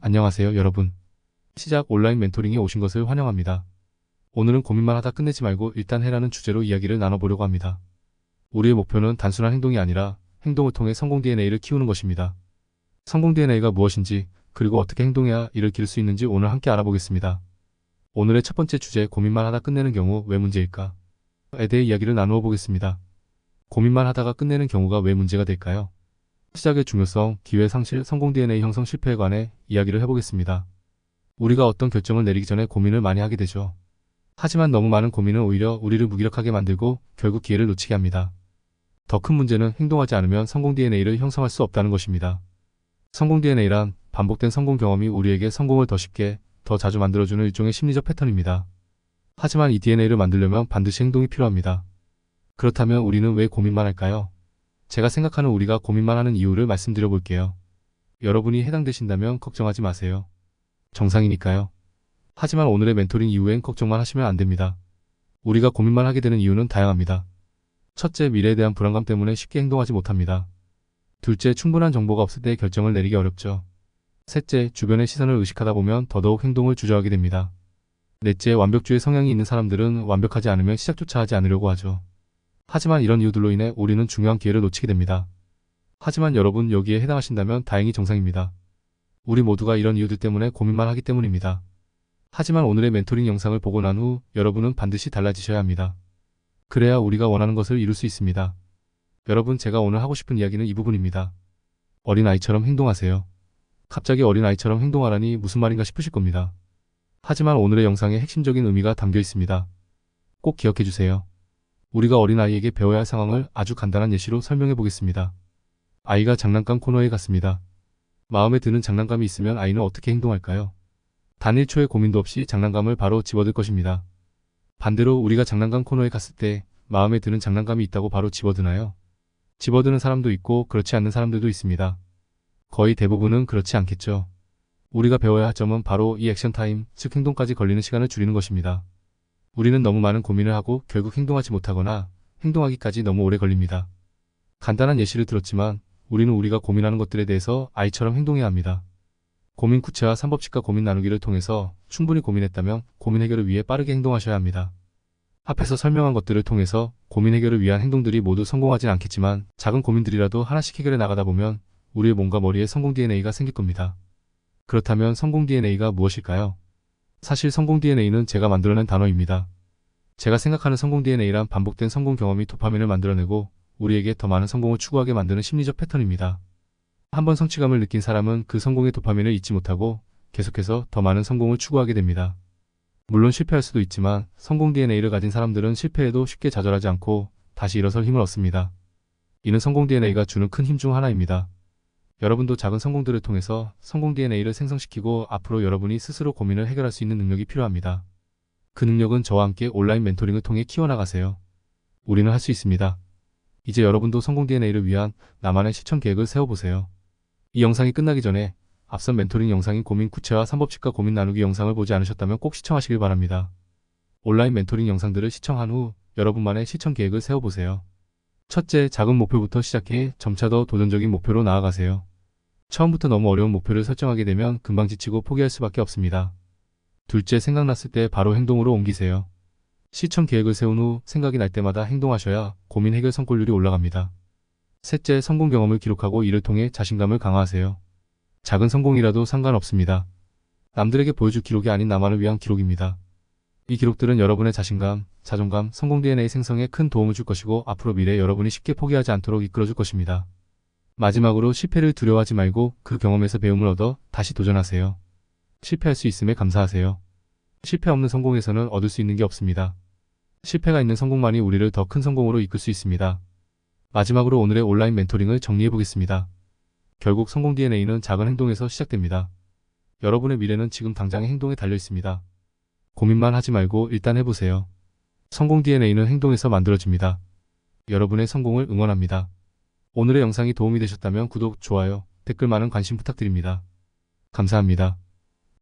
안녕하세요, 여러분. 시작 온라인 멘토링에 오신 것을 환영합니다. 오늘은 고민만 하다 끝내지 말고 일단 해라는 주제로 이야기를 나눠보려고 합니다. 우리의 목표는 단순한 행동이 아니라 행동을 통해 성공 DNA를 키우는 것입니다. 성공 DNA가 무엇인지, 그리고 어떻게 행동해야 이를 기를 수 있는지 오늘 함께 알아보겠습니다. 오늘의 첫 번째 주제, 고민만 하다 끝내는 경우 왜 문제일까? 에 대해 이야기를 나누어 보겠습니다. 고민만 하다가 끝내는 경우가 왜 문제가 될까요? 시작의 중요성, 기회 상실, 성공 DNA 형성 실패에 관해 이야기를 해보겠습니다. 우리가 어떤 결정을 내리기 전에 고민을 많이 하게 되죠. 하지만 너무 많은 고민은 오히려 우리를 무기력하게 만들고 결국 기회를 놓치게 합니다. 더 큰 문제는 행동하지 않으면 성공 DNA를 형성할 수 없다는 것입니다. 성공 DNA란 반복된 성공 경험이 우리에게 성공을 더 쉽게, 더 자주 만들어주는 일종의 심리적 패턴입니다. 하지만 이 DNA를 만들려면 반드시 행동이 필요합니다. 그렇다면 우리는 왜 고민만 할까요? 제가 생각하는 우리가 고민만 하는 이유를 말씀드려 볼게요. 여러분이 해당되신다면 걱정하지 마세요. 정상이니까요. 하지만 오늘의 멘토링 이후엔 걱정만 하시면 안 됩니다. 우리가 고민만 하게 되는 이유는 다양합니다. 첫째, 미래에 대한 불안감 때문에 쉽게 행동하지 못합니다. 둘째, 충분한 정보가 없을 때 결정을 내리기 어렵죠. 셋째, 주변의 시선을 의식하다 보면 더더욱 행동을 주저하게 됩니다. 넷째, 완벽주의 성향이 있는 사람들은 완벽하지 않으면 시작조차 하지 않으려고 하죠. 하지만 이런 이유들로 인해 우리는 중요한 기회를 놓치게 됩니다. 하지만 여러분 여기에 해당하신다면 다행히 정상입니다. 우리 모두가 이런 이유들 때문에 고민만 하기 때문입니다. 하지만 오늘의 멘토링 영상을 보고 난 후 여러분은 반드시 달라지셔야 합니다. 그래야 우리가 원하는 것을 이룰 수 있습니다. 여러분, 제가 오늘 하고 싶은 이야기는 이 부분입니다. 어린아이처럼 행동하세요. 갑자기 어린아이처럼 행동하라니 무슨 말인가 싶으실 겁니다. 하지만 오늘의 영상에 핵심적인 의미가 담겨 있습니다. 꼭 기억해 주세요. 우리가 어린아이에게 배워야 할 상황을 아주 간단한 예시로 설명해 보겠습니다. 아이가 장난감 코너에 갔습니다. 마음에 드는 장난감이 있으면 아이는 어떻게 행동할까요? 단 1초의 고민도 없이 장난감을 바로 집어들 것입니다. 반대로 우리가 장난감 코너에 갔을 때 마음에 드는 장난감이 있다고 바로 집어드나요? 집어드는 사람도 있고 그렇지 않는 사람들도 있습니다. 거의 대부분은 그렇지 않겠죠. 우리가 배워야 할 점은 바로 이 액션 타임, 즉 행동까지 걸리는 시간을 줄이는 것입니다. 우리는 너무 많은 고민을 하고 결국 행동하지 못하거나 행동하기까지 너무 오래 걸립니다. 간단한 예시를 들었지만 우리는 우리가 고민하는 것들에 대해서 아이처럼 행동해야 합니다. 고민 구체화 3법칙과 고민 나누기를 통해서 충분히 고민했다면 고민 해결을 위해 빠르게 행동하셔야 합니다. 앞에서 설명한 것들을 통해서 고민 해결을 위한 행동들이 모두 성공하진 않겠지만 작은 고민들이라도 하나씩 해결해 나가다 보면 우리의 몸과 머리에 성공 DNA가 생길 겁니다. 그렇다면 성공 DNA가 무엇일까요? 사실 성공 DNA는 제가 만들어낸 단어입니다. 제가 생각하는 성공 DNA란 반복된 성공 경험이 도파민을 만들어내고 우리에게 더 많은 성공을 추구하게 만드는 심리적 패턴입니다. 한번 성취감을 느낀 사람은 그 성공의 도파민을 잊지 못하고 계속해서 더 많은 성공을 추구하게 됩니다. 물론 실패할 수도 있지만 성공 DNA를 가진 사람들은 실패에도 쉽게 좌절하지 않고 다시 일어설 힘을 얻습니다. 이는 성공 DNA가 주는 큰 힘 중 하나입니다. 여러분도 작은 성공들을 통해서 성공 DNA를 생성시키고 앞으로 여러분이 스스로 고민을 해결할 수 있는 능력이 필요합니다. 그 능력은 저와 함께 온라인 멘토링을 통해 키워나가세요. 우리는 할 수 있습니다. 이제 여러분도 성공 DNA를 위한 나만의 실천 계획을 세워보세요. 이 영상이 끝나기 전에 앞선 멘토링 영상인 고민 구체화 3법칙과 고민 나누기 영상을 보지 않으셨다면 꼭 시청하시길 바랍니다. 온라인 멘토링 영상들을 시청한 후 여러분만의 실천 계획을 세워보세요. 첫째, 작은 목표부터 시작해 점차 더 도전적인 목표로 나아가세요. 처음부터 너무 어려운 목표를 설정하게 되면 금방 지치고 포기할 수밖에 없습니다. 둘째, 생각났을 때 바로 행동으로 옮기세요. 실천 계획을 세운 후 생각이 날 때마다 행동하셔야 고민 해결 성공률이 올라갑니다. 셋째, 성공 경험을 기록하고 이를 통해 자신감을 강화하세요. 작은 성공이라도 상관없습니다. 남들에게 보여줄 기록이 아닌 나만을 위한 기록입니다. 이 기록들은 여러분의 자신감, 자존감, 성공 DNA 생성에 큰 도움을 줄 것이고 앞으로 미래에 여러분이 쉽게 포기하지 않도록 이끌어줄 것입니다. 마지막으로 실패를 두려워하지 말고 그 경험에서 배움을 얻어 다시 도전하세요. 실패할 수 있음에 감사하세요. 실패 없는 성공에서는 얻을 수 있는 게 없습니다. 실패가 있는 성공만이 우리를 더 큰 성공으로 이끌 수 있습니다. 마지막으로 오늘의 온라인 멘토링을 정리해 보겠습니다. 결국 성공 DNA는 작은 행동에서 시작됩니다. 여러분의 미래는 지금 당장의 행동에 달려 있습니다. 고민만 하지 말고 일단 해보세요. 성공 DNA는 행동에서 만들어집니다. 여러분의 성공을 응원합니다. 오늘의 영상이 도움이 되셨다면 구독, 좋아요, 댓글 많은 관심 부탁드립니다. 감사합니다.